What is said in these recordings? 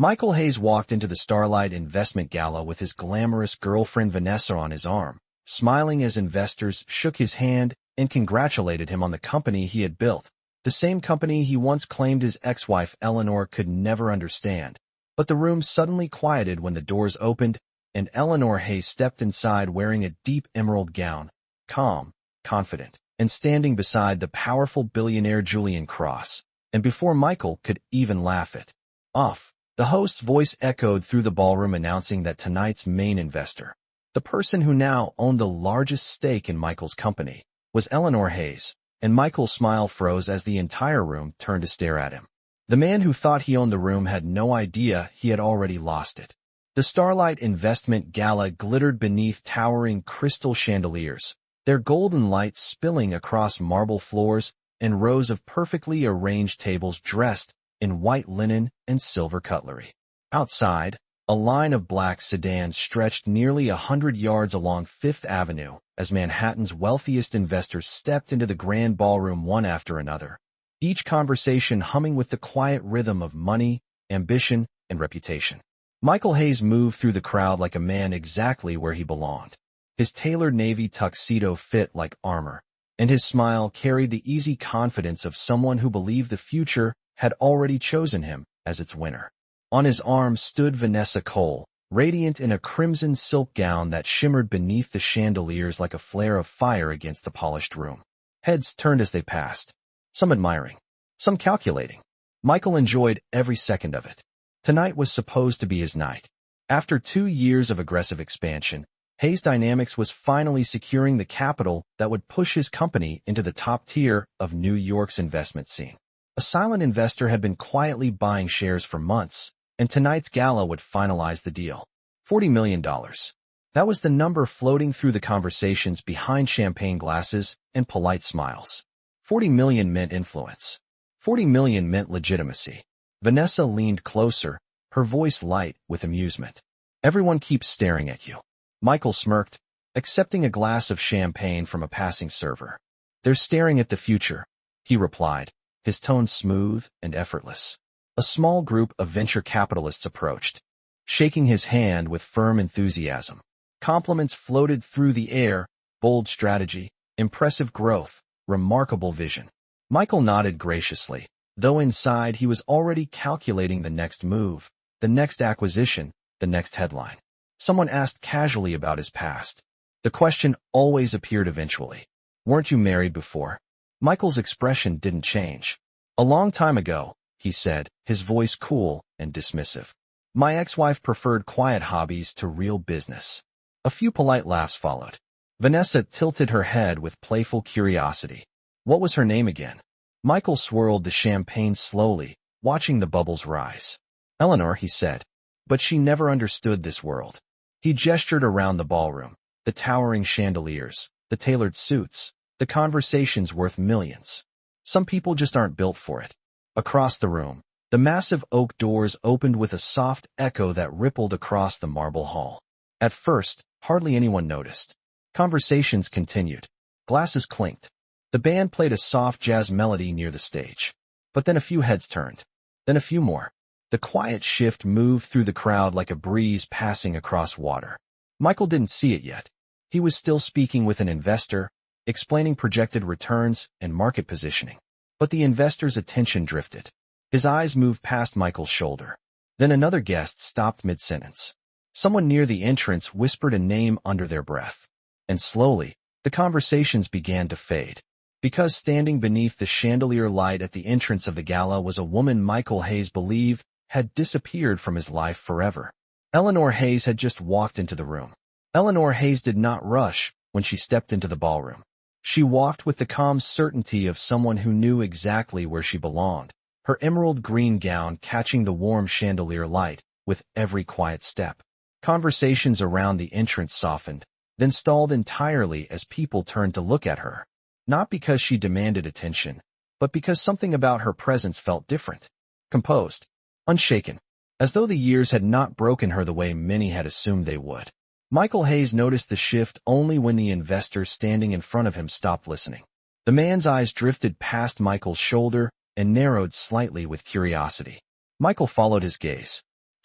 Michael Hayes walked into the Starlight Investment Gala with his glamorous girlfriend Vanessa on his arm, smiling as investors shook his hand and congratulated him on the company he had built, the same company he once claimed his ex-wife Eleanor could never understand. But the room suddenly quieted when the doors opened, and Eleanor Hayes stepped inside wearing a deep emerald gown, calm, confident, and standing beside the powerful billionaire Julian Cross. And before Michael could even laugh it off, the host's voice echoed through the ballroom announcing that tonight's main investor, the person who now owned the largest stake in Michael's company, was Eleanor Hayes, and Michael's smile froze as the entire room turned to stare at him. The man who thought he owned the room had no idea he had already lost it. The Starlight Investment Gala glittered beneath towering crystal chandeliers, their golden light spilling across marble floors and rows of perfectly arranged tables dressed in white linen and silver cutlery. Outside, a line of black sedans stretched nearly 100 yards along Fifth Avenue as Manhattan's wealthiest investors stepped into the grand ballroom one after another, each conversation humming with the quiet rhythm of money, ambition, and reputation. Michael Hayes moved through the crowd like a man exactly where he belonged. His tailored navy tuxedo fit like armor, and his smile carried the easy confidence of someone who believed the future had already chosen him as its winner. On his arm stood Vanessa Cole, radiant in a crimson silk gown that shimmered beneath the chandeliers like a flare of fire against the polished room. Heads turned as they passed, some admiring, some calculating. Michael enjoyed every second of it. Tonight was supposed to be his night. After 2 years of aggressive expansion, Hayes Dynamics was finally securing the capital that would push his company into the top tier of New York's investment scene. A silent investor had been quietly buying shares for months, and tonight's gala would finalize the deal. $40 million. That was the number floating through the conversations behind champagne glasses and polite smiles. 40 million meant influence. 40 million meant legitimacy. Vanessa leaned closer, her voice light with amusement. Everyone keeps staring at you. Michael smirked, accepting a glass of champagne from a passing server. They're staring at the future, he replied, his tone smooth and effortless. A small group of venture capitalists approached, shaking his hand with firm enthusiasm. Compliments floated through the air: bold strategy, impressive growth, remarkable vision. Michael nodded graciously, though inside he was already calculating the next move, the next acquisition, the next headline. Someone asked casually about his past. The question always appeared eventually. Weren't you married before? Michael's expression didn't change. A long time ago, he said, his voice cool and dismissive. My ex-wife preferred quiet hobbies to real business. A few polite laughs followed. Vanessa tilted her head with playful curiosity. What was her name again? Michael swirled the champagne slowly, watching the bubbles rise. Eleanor, he said. But she never understood this world. He gestured around the ballroom, the towering chandeliers, the tailored suits, the conversations worth millions. Some people just aren't built for it. Across the room, the massive oak doors opened with a soft echo that rippled across the marble hall. At first, hardly anyone noticed. Conversations continued. Glasses clinked. The band played a soft jazz melody near the stage. But then a few heads turned. Then a few more. The quiet shift moved through the crowd like a breeze passing across water. Michael didn't see it yet. He was still speaking with an investor, explaining projected returns and market positioning. But the investor's attention drifted. His eyes moved past Michael's shoulder. Then another guest stopped mid-sentence. Someone near the entrance whispered a name under their breath. And slowly, the conversations began to fade. Because standing beneath the chandelier light at the entrance of the gala was a woman Michael Hayes believed had disappeared from his life forever. Eleanor Hayes had just walked into the room. Eleanor Hayes did not rush when she stepped into the ballroom. She walked with the calm certainty of someone who knew exactly where she belonged, her emerald green gown catching the warm chandelier light with every quiet step. Conversations around the entrance softened, then stalled entirely as people turned to look at her. Not because she demanded attention, but because something about her presence felt different. Composed, unshaken, as though the years had not broken her the way many had assumed they would. Michael Hayes noticed the shift only when the investor standing in front of him stopped listening. The man's eyes drifted past Michael's shoulder and narrowed slightly with curiosity. Michael followed his gaze.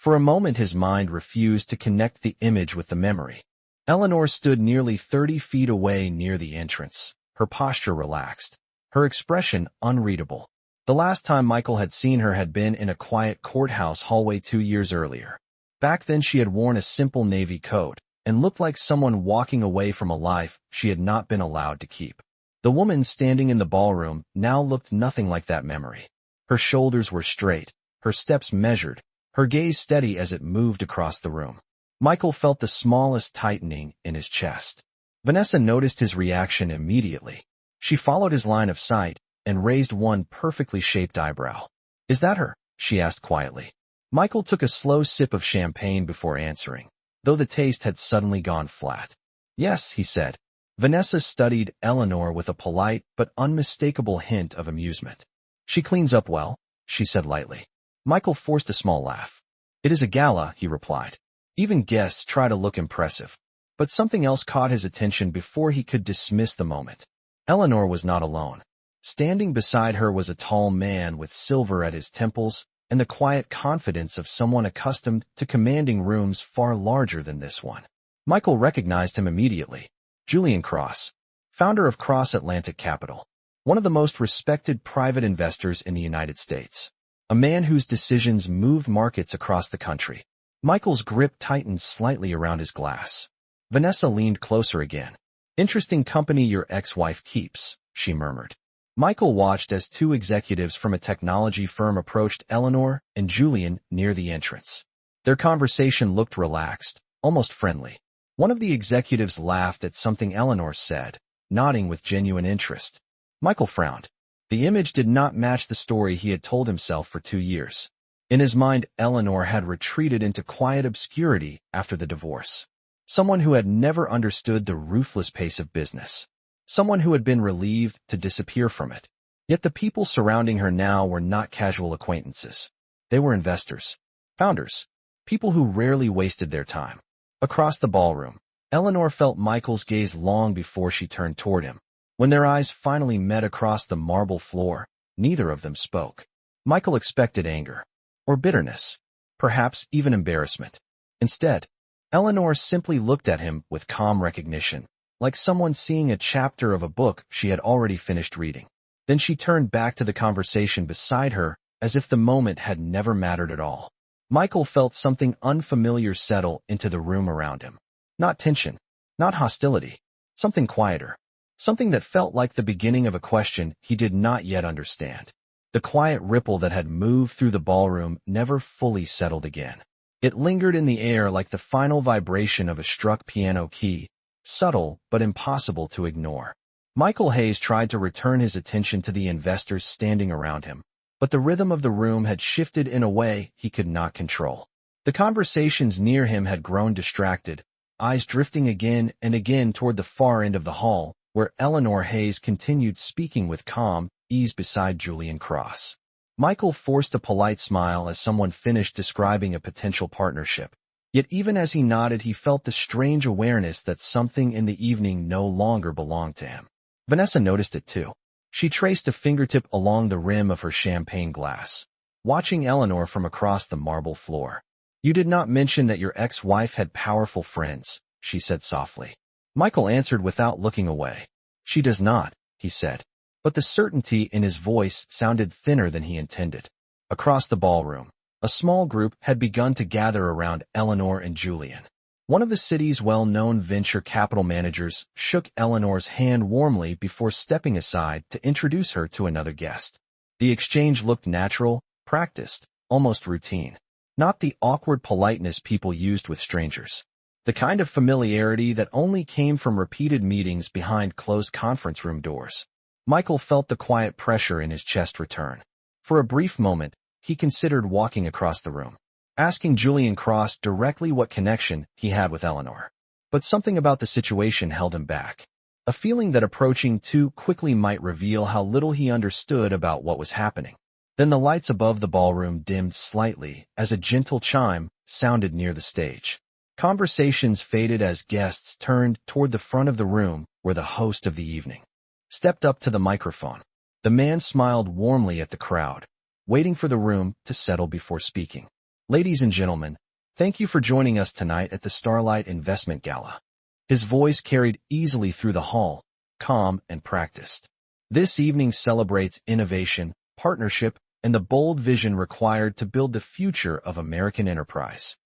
For a moment his mind refused to connect the image with the memory. Eleanor stood nearly 30 feet away near the entrance, her posture relaxed, her expression unreadable. The last time Michael had seen her had been in a quiet courthouse hallway 2 years earlier. Back then she had worn a simple navy coat and looked like someone walking away from a life she had not been allowed to keep. The woman standing in the ballroom now looked nothing like that memory. Her shoulders were straight, her steps measured, her gaze steady as it moved across the room. Michael felt the smallest tightening in his chest. Vanessa noticed his reaction immediately. She followed his line of sight and raised one perfectly shaped eyebrow. "Is that her?" she asked quietly. Michael took a slow sip of champagne before answering, though the taste had suddenly gone flat. "Yes," he said. Vanessa studied Eleanor with a polite but unmistakable hint of amusement. "She cleans up well," she said lightly. Michael forced a small laugh. "It is a gala," he replied. "Even guests try to look impressive." But something else caught his attention before he could dismiss the moment. Eleanor was not alone. Standing beside her was a tall man with silver at his temples and the quiet confidence of someone accustomed to commanding rooms far larger than this one. Michael recognized him immediately. Julian Cross, founder of Cross Atlantic Capital, one of the most respected private investors in the United States. A man whose decisions moved markets across the country. Michael's grip tightened slightly around his glass. Vanessa leaned closer again. "Interesting company your ex-wife keeps," she murmured. Michael watched as two executives from a technology firm approached Eleanor and Julian near the entrance. Their conversation looked relaxed, almost friendly. One of the executives laughed at something Eleanor said, nodding with genuine interest. Michael frowned. The image did not match the story he had told himself for 2 years. In his mind, Eleanor had retreated into quiet obscurity after the divorce. Someone who had never understood the ruthless pace of business. Someone who had been relieved to disappear from it. Yet the people surrounding her now were not casual acquaintances. They were investors, founders, people who rarely wasted their time. Across the ballroom, Eleanor felt Michael's gaze long before she turned toward him. When their eyes finally met across the marble floor, neither of them spoke. Michael expected anger, or bitterness, perhaps even embarrassment. Instead, Eleanor simply looked at him with calm recognition, like someone seeing a chapter of a book she had already finished reading. Then she turned back to the conversation beside her as if the moment had never mattered at all. Michael felt something unfamiliar settle into the room around him. Not tension, not hostility, something quieter. Something that felt like the beginning of a question he did not yet understand. The quiet ripple that had moved through the ballroom never fully settled again. It lingered in the air like the final vibration of a struck piano key, subtle but impossible to ignore. Michael Hayes tried to return his attention to the investors standing around him, but the rhythm of the room had shifted in a way he could not control. The conversations near him had grown distracted, eyes drifting again and again toward the far end of the hall, where Eleanor Hayes continued speaking with calm ease beside Julian Cross. Michael forced a polite smile as someone finished describing a potential partnership. Yet even as he nodded, he felt the strange awareness that something in the evening no longer belonged to him. Vanessa noticed it too. She traced a fingertip along the rim of her champagne glass, watching Eleanor from across the marble floor. "You did not mention that your ex-wife had powerful friends," she said softly. Michael answered without looking away. "She does not," he said, but the certainty in his voice sounded thinner than he intended. Across the ballroom, a small group had begun to gather around Eleanor and Julian. One of the city's well-known venture capital managers shook Eleanor's hand warmly before stepping aside to introduce her to another guest. The exchange looked natural, practiced, almost routine. Not the awkward politeness people used with strangers. The kind of familiarity that only came from repeated meetings behind closed conference room doors. Michael felt the quiet pressure in his chest return. For a brief moment, he considered walking across the room, asking Julian Cross directly what connection he had with Eleanor. But something about the situation held him back. A feeling that approaching too quickly might reveal how little he understood about what was happening. Then the lights above the ballroom dimmed slightly as a gentle chime sounded near the stage. Conversations faded as guests turned toward the front of the room where the host of the evening stepped up to the microphone. The man smiled warmly at the crowd, waiting for the room to settle before speaking. "Ladies and gentlemen, Thank you for joining us tonight at the Starlight Investment Gala. His voice carried easily through the hall, calm and practiced. This evening celebrates innovation, partnership, and the bold vision required to build the future of American enterprise.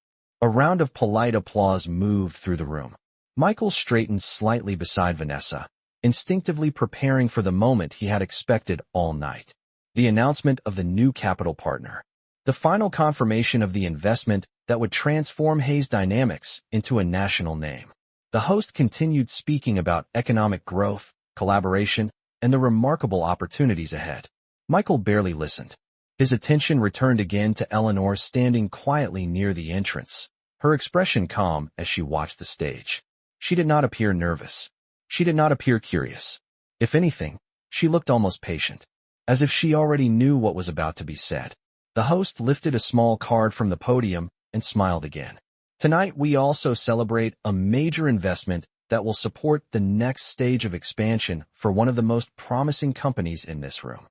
A round of polite applause moved through the room. Michael straightened slightly beside Vanessa, instinctively preparing for the moment he had expected all night. The announcement of the new capital partner. The final confirmation of the investment that would transform Hayes Dynamics into a national name. The host continued speaking about economic growth, collaboration, and the remarkable opportunities ahead. Michael barely listened. His attention returned again to Eleanor standing quietly near the entrance, her expression calm as she watched the stage. She did not appear nervous. She did not appear curious. If anything, she looked almost patient, as if she already knew what was about to be said. The host lifted a small card from the podium and smiled again. Tonight we also celebrate a major investment that will support the next stage of expansion for one of the most promising companies in this room.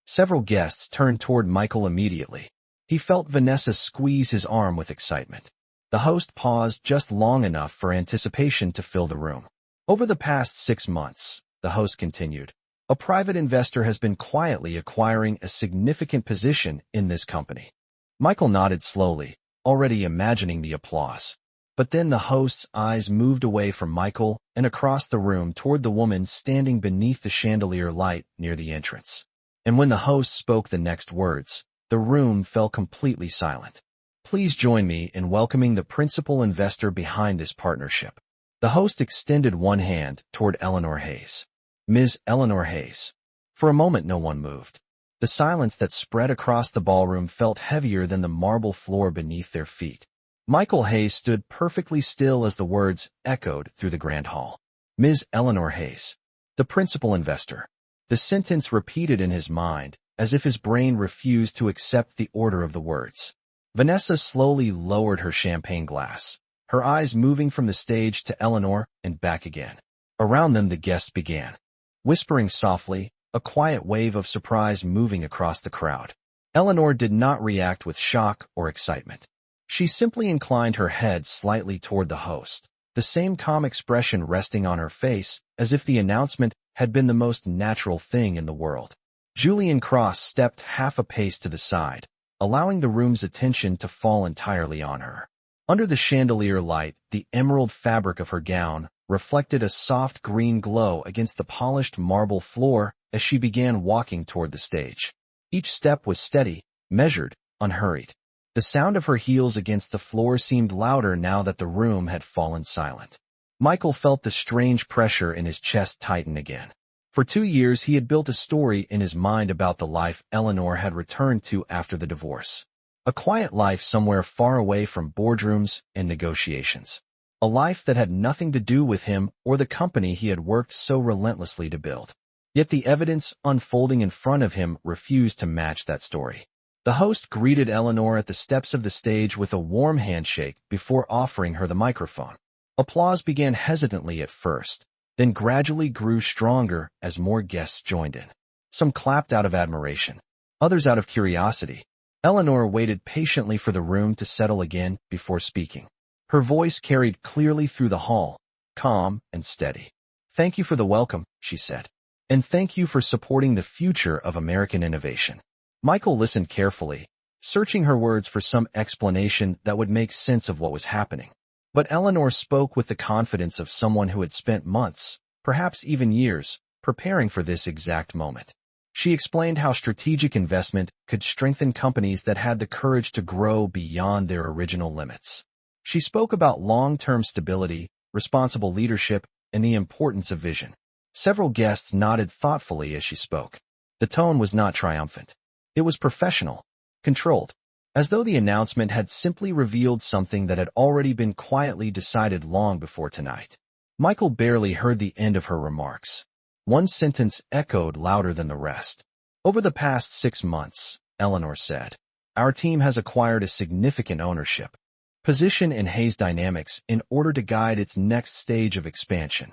Several guests turned toward Michael immediately. He felt Vanessa squeeze his arm with excitement. The host paused just long enough for anticipation to fill the room. Over the past 6 months, the host continued, a private investor has been quietly acquiring a significant position in this company. Michael nodded slowly, already imagining the applause. But then the host's eyes moved away from Michael and across the room toward the woman standing beneath the chandelier light near the entrance. And when the host spoke the next words, the room fell completely silent. Please join me in welcoming the principal investor behind this partnership. The host extended one hand toward Eleanor Hayes. Ms. Eleanor Hayes. For a moment no one moved. The silence that spread across the ballroom felt heavier than the marble floor beneath their feet. Michael Hayes stood perfectly still as the words echoed through the grand hall. Ms. Eleanor Hayes. The principal investor. The sentence repeated in his mind, as if his brain refused to accept the order of the words. Vanessa slowly lowered her champagne glass, her eyes moving from the stage to Eleanor and back again. Around them the guests began, whispering softly, a quiet wave of surprise moving across the crowd. Eleanor did not react with shock or excitement. She simply inclined her head slightly toward the host, the same calm expression resting on her face as if the announcement had been the most natural thing in the world. Julian Cross stepped half a pace to the side, allowing the room's attention to fall entirely on her. Under the chandelier light, the emerald fabric of her gown reflected a soft green glow against the polished marble floor as she began walking toward the stage. Each step was steady, measured, unhurried. The sound of her heels against the floor seemed louder now that the room had fallen silent. Michael felt the strange pressure in his chest tighten again. For 2 years he had built a story in his mind about the life Eleanor had returned to after the divorce. A quiet life somewhere far away from boardrooms and negotiations. A life that had nothing to do with him or the company he had worked so relentlessly to build. Yet the evidence unfolding in front of him refused to match that story. The host greeted Eleanor at the steps of the stage with a warm handshake before offering her the microphone. Applause began hesitantly at first, then gradually grew stronger as more guests joined in. Some clapped out of admiration, others out of curiosity. Eleanor waited patiently for the room to settle again before speaking. Her voice carried clearly through the hall, calm and steady. Thank you for the welcome, she said. And thank you for supporting the future of American innovation. Michael listened carefully, searching her words for some explanation that would make sense of what was happening. But Eleanor spoke with the confidence of someone who had spent months, perhaps even years, preparing for this exact moment. She explained how strategic investment could strengthen companies that had the courage to grow beyond their original limits. She spoke about long-term stability, responsible leadership, and the importance of vision. Several guests nodded thoughtfully as she spoke. The tone was not triumphant. It was professional, controlled, as though the announcement had simply revealed something that had already been quietly decided long before tonight. Michael barely heard the end of her remarks. One sentence echoed louder than the rest. Over the past 6 months, Eleanor said, our team has acquired a significant ownership position in Hayes Dynamics in order to guide its next stage of expansion.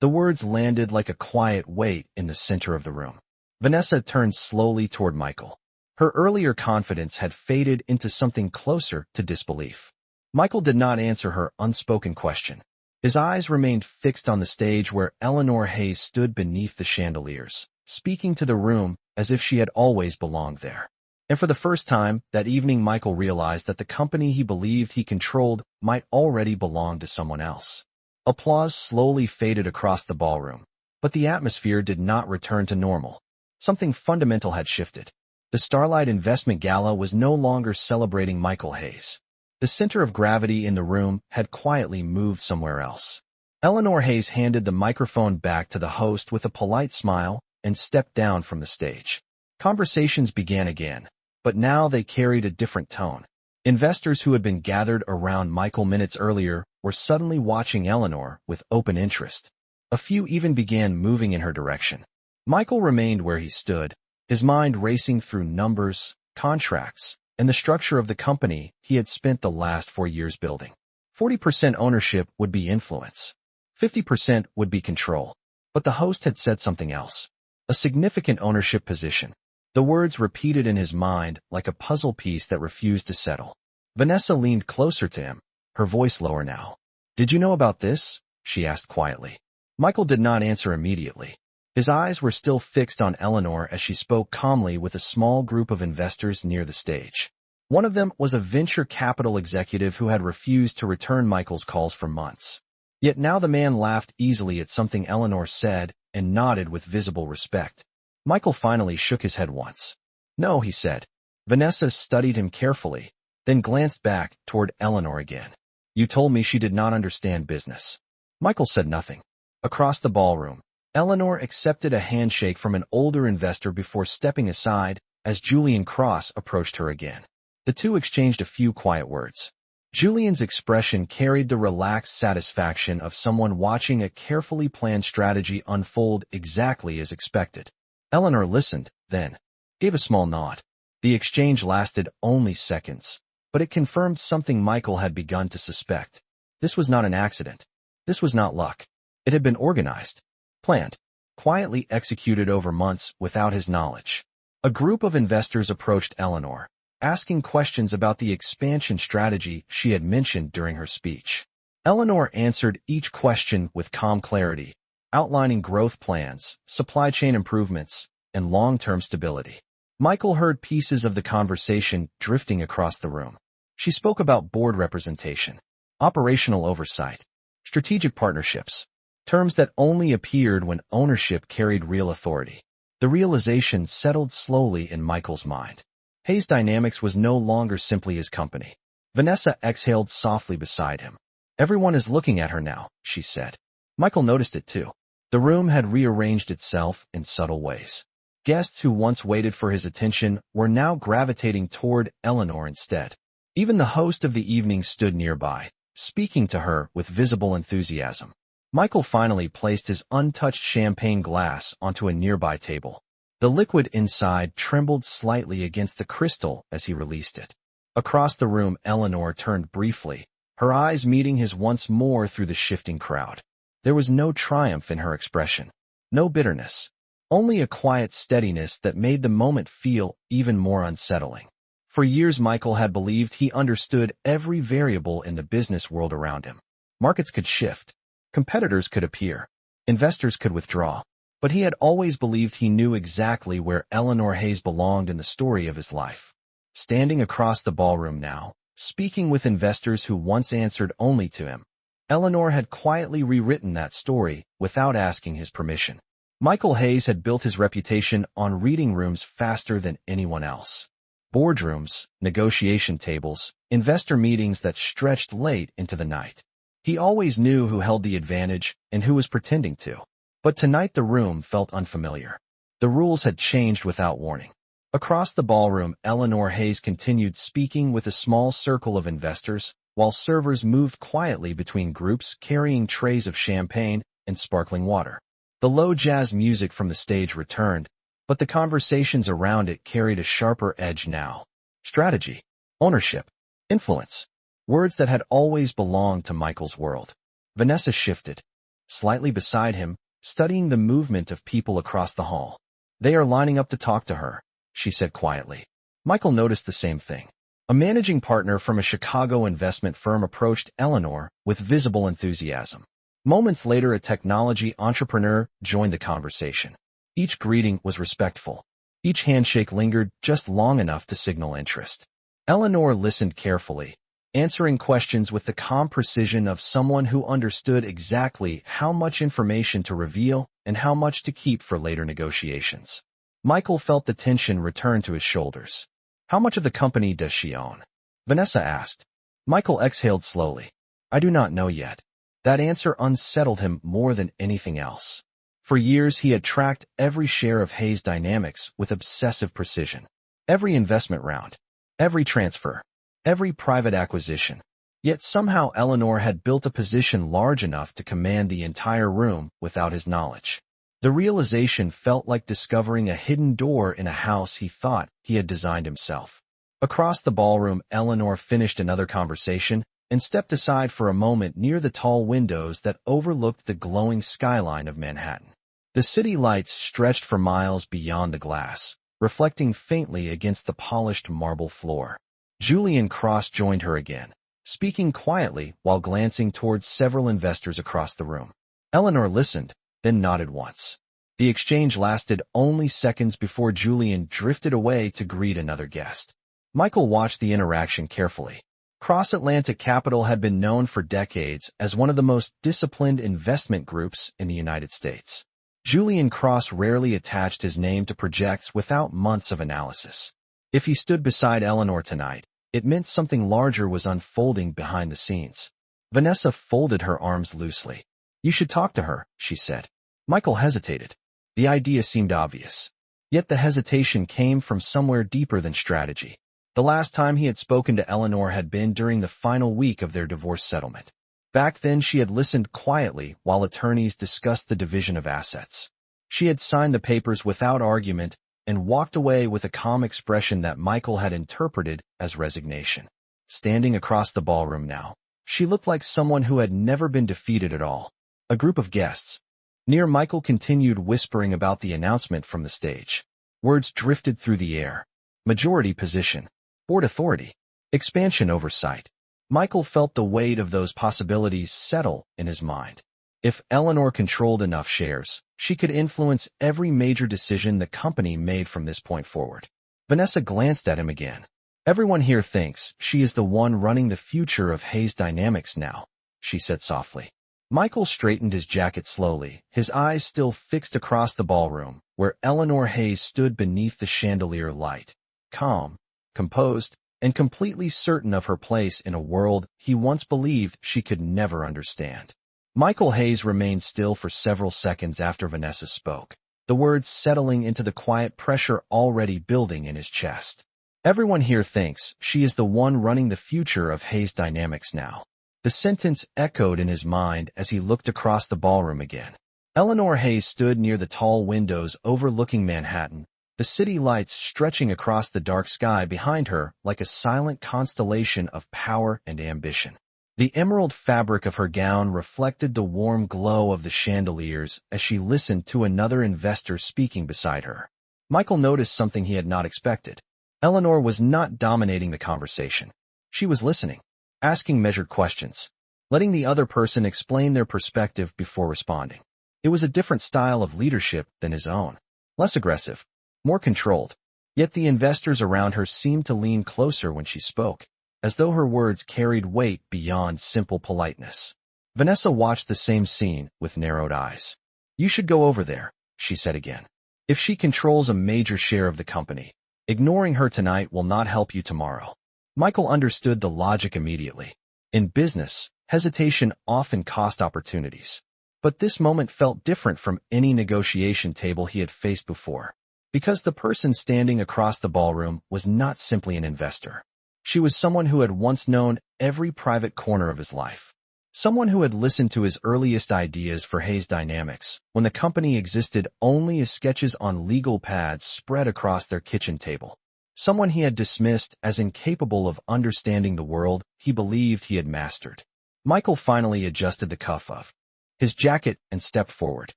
The words landed like a quiet weight in the center of the room. Vanessa turned slowly toward Michael. Her earlier confidence had faded into something closer to disbelief. Michael did not answer her unspoken question. His eyes remained fixed on the stage where Eleanor Hayes stood beneath the chandeliers, speaking to the room as if she had always belonged there. And for the first time that evening, Michael realized that the company he believed he controlled might already belong to someone else. Applause slowly faded across the ballroom, but the atmosphere did not return to normal. Something fundamental had shifted. The Starlight Investment Gala was no longer celebrating Michael Hayes. The center of gravity in the room had quietly moved somewhere else. Eleanor Hayes handed the microphone back to the host with a polite smile and stepped down from the stage. Conversations began again, but now they carried a different tone. Investors who had been gathered around Michael minutes earlier were suddenly watching Eleanor with open interest. A few even began moving in her direction. Michael remained where he stood, his mind racing through numbers, contracts, and the structure of the company he had spent the last 4 years building. 40% ownership would be influence. 50% would be control. But the host had said something else. A significant ownership position. The words repeated in his mind like a puzzle piece that refused to settle. Vanessa leaned closer to him, her voice lower now. "Did you know about this?" she asked quietly. Michael did not answer immediately. His eyes were still fixed on Eleanor as she spoke calmly with a small group of investors near the stage. One of them was a venture capital executive who had refused to return Michael's calls for months. Yet now the man laughed easily at something Eleanor said and nodded with visible respect. Michael finally shook his head once. "No," he said. Vanessa studied him carefully, then glanced back toward Eleanor again. "You told me she did not understand business." Michael said nothing. Across the ballroom, Eleanor accepted a handshake from an older investor before stepping aside as Julian Cross approached her again. The two exchanged a few quiet words. Julian's expression carried the relaxed satisfaction of someone watching a carefully planned strategy unfold exactly as expected. Eleanor listened, then gave a small nod. The exchange lasted only seconds, but it confirmed something Michael had begun to suspect. This was not an accident. This was not luck. It had been organized, planned, quietly executed over months without his knowledge. A group of investors approached Eleanor, asking questions about the expansion strategy she had mentioned during her speech. Eleanor answered each question with calm clarity, outlining growth plans, supply chain improvements, and long-term stability. Michael heard pieces of the conversation drifting across the room. She spoke about board representation, operational oversight, strategic partnerships, terms that only appeared when ownership carried real authority. The realization settled slowly in Michael's mind. Hayes Dynamics was no longer simply his company. Vanessa exhaled softly beside him. "Everyone is looking at her now," she said. Michael noticed it too. The room had rearranged itself in subtle ways. Guests who once waited for his attention were now gravitating toward Eleanor instead. Even the host of the evening stood nearby, speaking to her with visible enthusiasm. Michael finally placed his untouched champagne glass onto a nearby table. The liquid inside trembled slightly against the crystal as he released it. Across the room, Eleanor turned briefly, her eyes meeting his once more through the shifting crowd. There was no triumph in her expression, no bitterness, only a quiet steadiness that made the moment feel even more unsettling. For years, Michael had believed he understood every variable in the business world around him. Markets could shift, competitors could appear, investors could withdraw. But he had always believed he knew exactly where Eleanor Hayes belonged in the story of his life. Standing across the ballroom now, speaking with investors who once answered only to him, Eleanor had quietly rewritten that story without asking his permission. Michael Hayes had built his reputation on reading rooms faster than anyone else. Boardrooms, negotiation tables, investor meetings that stretched late into the night. He always knew who held the advantage and who was pretending to. But tonight the room felt unfamiliar. The rules had changed without warning. Across the ballroom, Eleanor Hayes continued speaking with a small circle of investors, while servers moved quietly between groups carrying trays of champagne and sparkling water. The low jazz music from the stage returned, but the conversations around it carried a sharper edge now. Strategy, ownership, influence, words that had always belonged to Michael's world. Vanessa shifted. Slightly beside him, studying the movement of people across the hall. "They are lining up to talk to her," she said quietly. Michael noticed the same thing. A managing partner from a Chicago investment firm approached Eleanor with visible enthusiasm. Moments later, a technology entrepreneur joined the conversation. Each greeting was respectful. Each handshake lingered just long enough to signal interest. Eleanor listened carefully, answering questions with the calm precision of someone who understood exactly how much information to reveal and how much to keep for later negotiations. Michael felt the tension return to his shoulders. "How much of the company does she own?" Vanessa asked. Michael exhaled slowly. "I do not know yet." That answer unsettled him more than anything else. For years he had tracked every share of Hayes Dynamics with obsessive precision. Every investment round, every transfer, every private acquisition. Yet somehow Eleanor had built a position large enough to command the entire room without his knowledge. The realization felt like discovering a hidden door in a house he thought he had designed himself. Across the ballroom, Eleanor finished another conversation and stepped aside for a moment near the tall windows that overlooked the glowing skyline of Manhattan. The city lights stretched for miles beyond the glass, reflecting faintly against the polished marble floor. Julian Cross joined her again, speaking quietly while glancing towards several investors across the room. Eleanor listened, then nodded once. The exchange lasted only seconds before Julian drifted away to greet another guest. Michael watched the interaction carefully. Cross Atlantic Capital had been known for decades as one of the most disciplined investment groups in the United States. Julian Cross rarely attached his name to projects without months of analysis. If he stood beside Eleanor tonight, it meant something larger was unfolding behind the scenes. Vanessa folded her arms loosely. "You should talk to her," she said. Michael hesitated. The idea seemed obvious. Yet the hesitation came from somewhere deeper than strategy. The last time he had spoken to Eleanor had been during the final week of their divorce settlement. Back then she had listened quietly while attorneys discussed the division of assets. She had signed the papers without argument and walked away with a calm expression that Michael had interpreted as resignation. Standing across the ballroom now, she looked like someone who had never been defeated at all. A group of guests. Near Michael continued whispering about the announcement from the stage. Words drifted through the air. Majority position. Board authority. Expansion oversight. Michael felt the weight of those possibilities settle in his mind. If Eleanor controlled enough shares, she could influence every major decision the company made from this point forward. Vanessa glanced at him again. "Everyone here thinks she is the one running the future of Hayes Dynamics now," she said softly. Michael straightened his jacket slowly, his eyes still fixed across the ballroom, where Eleanor Hayes stood beneath the chandelier light. Calm, composed, and completely certain of her place in a world he once believed she could never understand. Michael Hayes remained still for several seconds after Vanessa spoke, the words settling into the quiet pressure already building in his chest. "Everyone here thinks she is the one running the future of Hayes Dynamics now." The sentence echoed in his mind as he looked across the ballroom again. Eleanor Hayes stood near the tall windows overlooking Manhattan, the city lights stretching across the dark sky behind her like a silent constellation of power and ambition. The emerald fabric of her gown reflected the warm glow of the chandeliers as she listened to another investor speaking beside her. Michael noticed something he had not expected. Eleanor was not dominating the conversation. She was listening, asking measured questions, letting the other person explain their perspective before responding. It was a different style of leadership than his own. Less aggressive, more controlled. Yet the investors around her seemed to lean closer when she spoke, as though her words carried weight beyond simple politeness. Vanessa watched the same scene with narrowed eyes. "You should go over there," she said again. "If she controls a major share of the company, ignoring her tonight will not help you tomorrow." Michael understood the logic immediately. In business, hesitation often cost opportunities. But this moment felt different from any negotiation table he had faced before, because the person standing across the ballroom was not simply an investor. She was someone who had once known every private corner of his life. Someone who had listened to his earliest ideas for Hayes Dynamics when the company existed only as sketches on legal pads spread across their kitchen table. Someone he had dismissed as incapable of understanding the world he believed he had mastered. Michael finally adjusted the cuff of his jacket and stepped forward.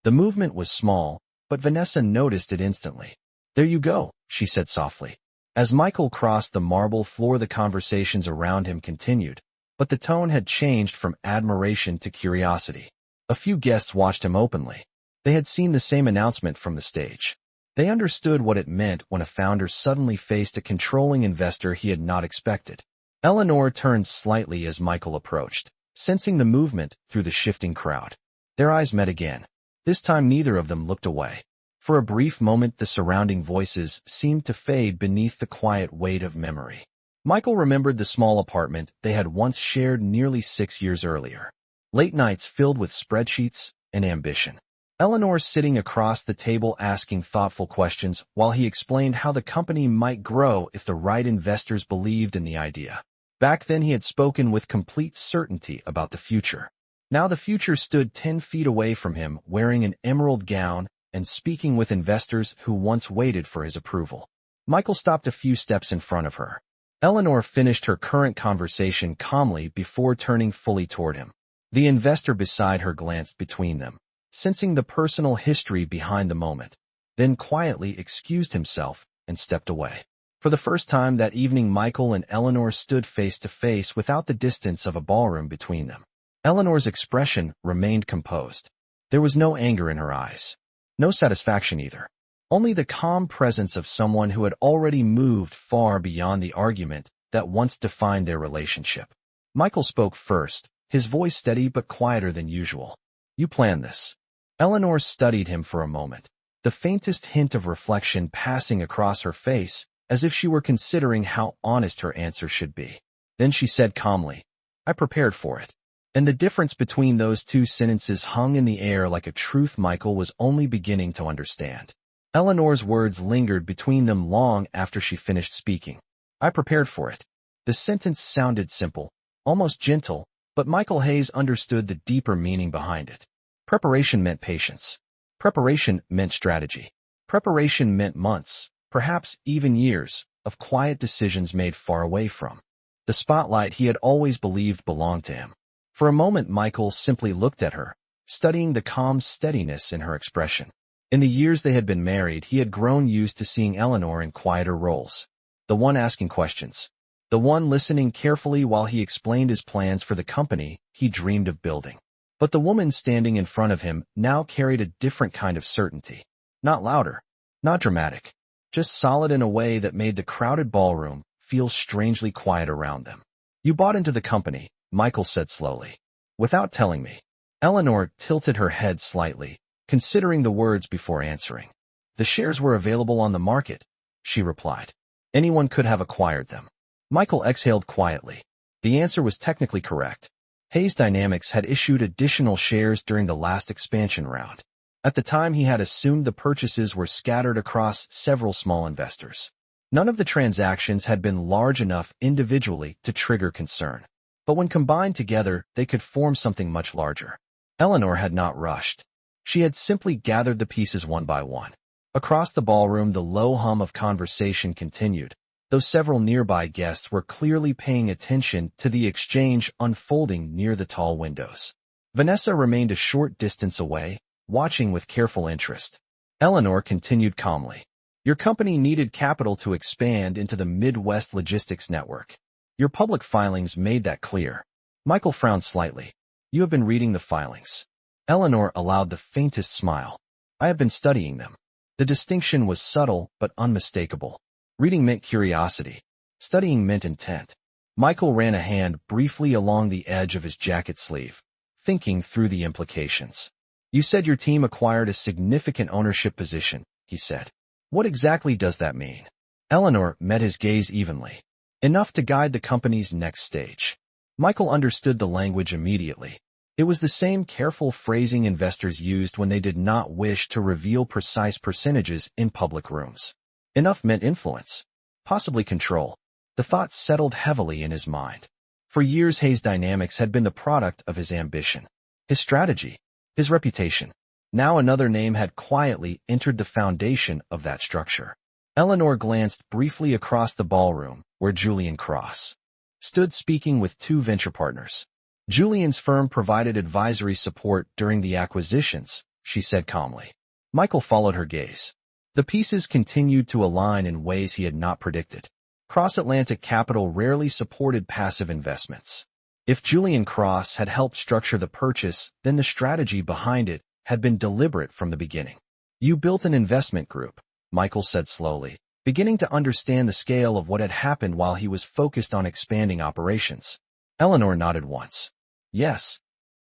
The movement was small, but Vanessa noticed it instantly. "There you go," she said softly. As Michael crossed the marble floor, the conversations around him continued, but the tone had changed from admiration to curiosity. A few guests watched him openly. They had seen the same announcement from the stage. They understood what it meant when a founder suddenly faced a controlling investor he had not expected. Eleanor turned slightly as Michael approached, sensing the movement through the shifting crowd. Their eyes met again. This time neither of them looked away. For a brief moment the surrounding voices seemed to fade beneath the quiet weight of memory. Michael remembered the small apartment they had once shared nearly 6 years earlier. Late nights filled with spreadsheets and ambition. Eleanor sitting across the table asking thoughtful questions while he explained how the company might grow if the right investors believed in the idea. Back then he had spoken with complete certainty about the future. Now the future stood 10 feet away from him, wearing an emerald gown and speaking with investors who once waited for his approval. Michael stopped a few steps in front of her. Eleanor finished her current conversation calmly before turning fully toward him. The investor beside her glanced between them, sensing the personal history behind the moment, then quietly excused himself and stepped away. For the first time that evening, Michael and Eleanor stood face to face without the distance of a ballroom between them. Eleanor's expression remained composed. There was no anger in her eyes. No satisfaction either. Only the calm presence of someone who had already moved far beyond the argument that once defined their relationship. Michael spoke first, his voice steady but quieter than usual. "You planned this." Eleanor studied him for a moment, the faintest hint of reflection passing across her face, as if she were considering how honest her answer should be. Then she said calmly, "I prepared for it." And the difference between those two sentences hung in the air like a truth Michael was only beginning to understand. Eleanor's words lingered between them long after she finished speaking. "I prepared for it." The sentence sounded simple, almost gentle, but Michael Hayes understood the deeper meaning behind it. Preparation meant patience. Preparation meant strategy. Preparation meant months, perhaps even years, of quiet decisions made far away from the spotlight he had always believed belonged to him. For a moment Michael simply looked at her, studying the calm steadiness in her expression. In the years they had been married, he had grown used to seeing Eleanor in quieter roles. The one asking questions. The one listening carefully while he explained his plans for the company he dreamed of building. But the woman standing in front of him now carried a different kind of certainty. Not louder, not dramatic, just solid in a way that made the crowded ballroom feel strangely quiet around them. "You bought into the company," Michael said slowly. "Without telling me." Eleanor tilted her head slightly, considering the words before answering. "The shares were available on the market," she replied. "Anyone could have acquired them." Michael exhaled quietly. The answer was technically correct. Hayes Dynamics had issued additional shares during the last expansion round. At the time he had assumed the purchases were scattered across several small investors. None of the transactions had been large enough individually to trigger concern. But when combined together, they could form something much larger. Eleanor had not rushed. She had simply gathered the pieces one by one. Across the ballroom, the low hum of conversation continued, though several nearby guests were clearly paying attention to the exchange unfolding near the tall windows. Vanessa remained a short distance away, watching with careful interest. Eleanor continued calmly. "Your company needed capital to expand into the Midwest logistics network. Your public filings made that clear." Michael frowned slightly. "You have been reading the filings." Eleanor allowed the faintest smile. "I have been studying them." The distinction was subtle but unmistakable. Reading meant curiosity. Studying meant intent. Michael ran a hand briefly along the edge of his jacket sleeve, thinking through the implications. "You said your team acquired a significant ownership position," he said. "What exactly does that mean?" Eleanor met his gaze evenly. "Enough to guide the company's next stage." Michael understood the language immediately. It was the same careful phrasing investors used when they did not wish to reveal precise percentages in public rooms. Enough meant influence, possibly control. The thought settled heavily in his mind. For years, Hayes Dynamics had been the product of his ambition, his strategy, his reputation. Now another name had quietly entered the foundation of that structure. Eleanor glanced briefly across the ballroom, where Julian Cross stood speaking with two venture partners. Julian's firm provided advisory support during the acquisitions, she said calmly. Michael followed her gaze. The pieces continued to align in ways he had not predicted. Cross-Atlantic capital rarely supported passive investments. If Julian Cross had helped structure the purchase, then the strategy behind it had been deliberate from the beginning. You built an investment group, Michael said slowly, beginning to understand the scale of what had happened while he was focused on expanding operations. Eleanor nodded once. Yes.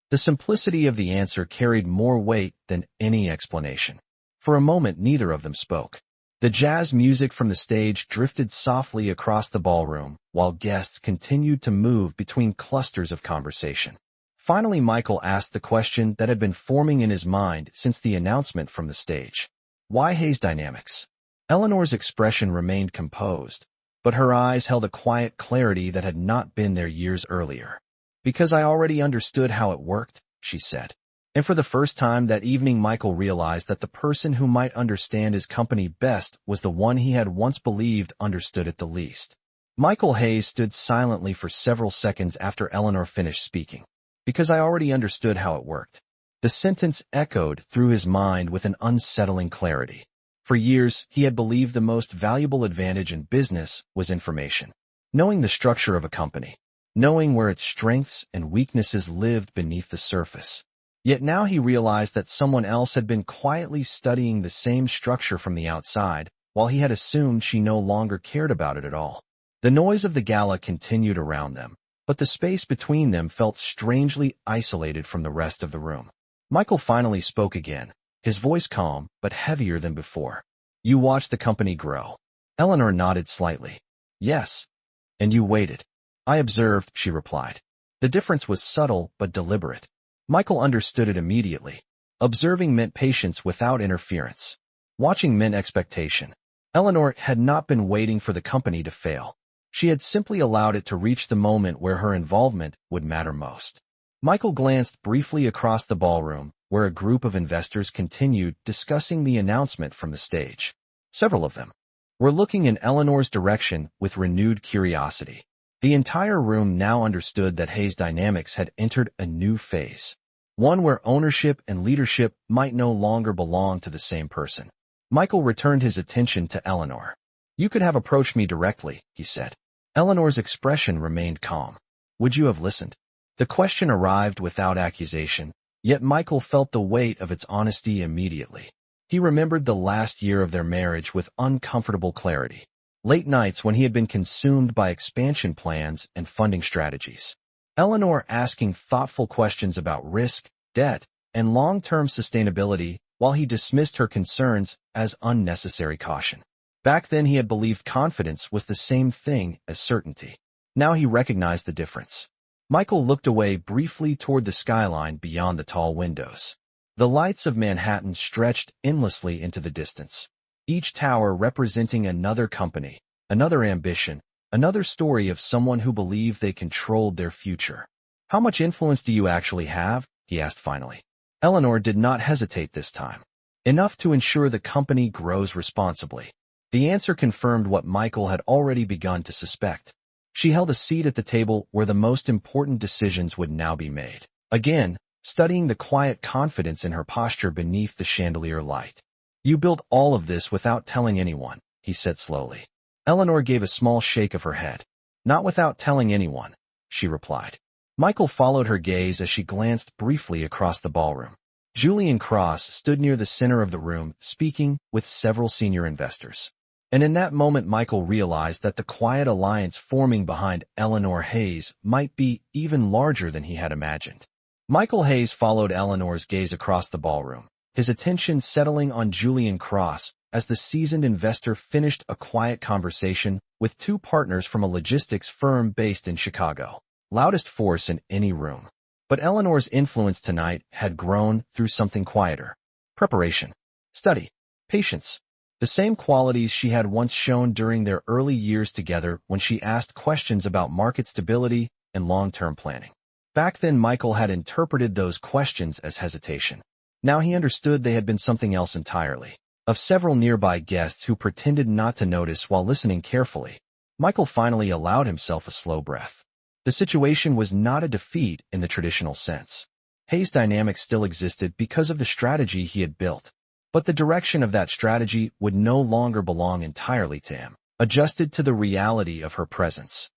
The simplicity of the answer carried more weight than any explanation. For a moment, neither of them spoke. The jazz music from the stage drifted softly across the ballroom, while guests continued to move between clusters of conversation. Finally, Michael asked the question that had been forming in his mind since the announcement from the stage. Why Hayes Dynamics? Eleanor's expression remained composed, but her eyes held a quiet clarity that had not been there years earlier. Because I already understood how it worked, she said. And for the first time that evening, Michael realized that the person who might understand his company best was the one he had once believed understood it the least. Michael Hayes stood silently for several seconds after Eleanor finished speaking. Because I already understood how it worked. The sentence echoed through his mind with an unsettling clarity. For years, he had believed the most valuable advantage in business was information. Knowing the structure of a company. Knowing where its strengths and weaknesses lived beneath the surface. Yet now he realized that someone else had been quietly studying the same structure from the outside, while he had assumed she no longer cared about it at all. The noise of the gala continued around them, but the space between them felt strangely isolated from the rest of the room. Michael finally spoke again, his voice calm but heavier than before. You watched the company grow. Eleanor nodded slightly. Yes. And you waited. I observed, she replied. The difference was subtle but deliberate. Michael understood it immediately. Observing meant patience without interference. Watching meant expectation. Eleanor had not been waiting for the company to fail. She had simply allowed it to reach the moment where her involvement would matter most. Michael glanced briefly across the ballroom, where a group of investors continued discussing the announcement from the stage. Several of them were looking in Eleanor's direction with renewed curiosity. The entire room now understood that Hayes Dynamics had entered a new phase. One where ownership and leadership might no longer belong to the same person. Michael returned his attention to Eleanor. You could have approached me directly, he said. Eleanor's expression remained calm. Would you have listened? The question arrived without accusation, yet Michael felt the weight of its honesty immediately. He remembered the last year of their marriage with uncomfortable clarity. Late nights when he had been consumed by expansion plans and funding strategies. Eleanor asking thoughtful questions about risk, debt, and long-term sustainability, while he dismissed her concerns as unnecessary caution. Back then he had believed confidence was the same thing as certainty. Now he recognized the difference. Michael looked away briefly toward the skyline beyond the tall windows. The lights of Manhattan stretched endlessly into the distance. Each tower representing another company, another ambition, another story of someone who believed they controlled their future. How much influence do you actually have? He asked finally. Eleanor did not hesitate this time. Enough to ensure the company grows responsibly. The answer confirmed what Michael had already begun to suspect. She held a seat at the table where the most important decisions would now be made. Again, studying the quiet confidence in her posture beneath the chandelier light. You built all of this without telling anyone, he said slowly. Eleanor gave a small shake of her head. Not without telling anyone, she replied. Michael followed her gaze as she glanced briefly across the ballroom. Julian Cross stood near the center of the room, speaking with several senior investors. And in that moment Michael realized that the quiet alliance forming behind Eleanor Hayes might be even larger than he had imagined. Michael Hayes followed Eleanor's gaze across the ballroom, his attention settling on Julian Cross as the seasoned investor finished a quiet conversation with two partners from a logistics firm based in Chicago, loudest force in any room. But Eleanor's influence tonight had grown through something quieter. Preparation, study, patience. The same qualities she had once shown during their early years together when she asked questions about market stability and long-term planning. Back then, Michael had interpreted those questions as hesitation. Now he understood they had been something else entirely. Of several nearby guests who pretended not to notice while listening carefully, Michael finally allowed himself a slow breath. The situation was not a defeat in the traditional sense. Hayes Dynamics still existed because of the strategy he had built. But the direction of that strategy would no longer belong entirely to him, adjusted to the reality of her presence.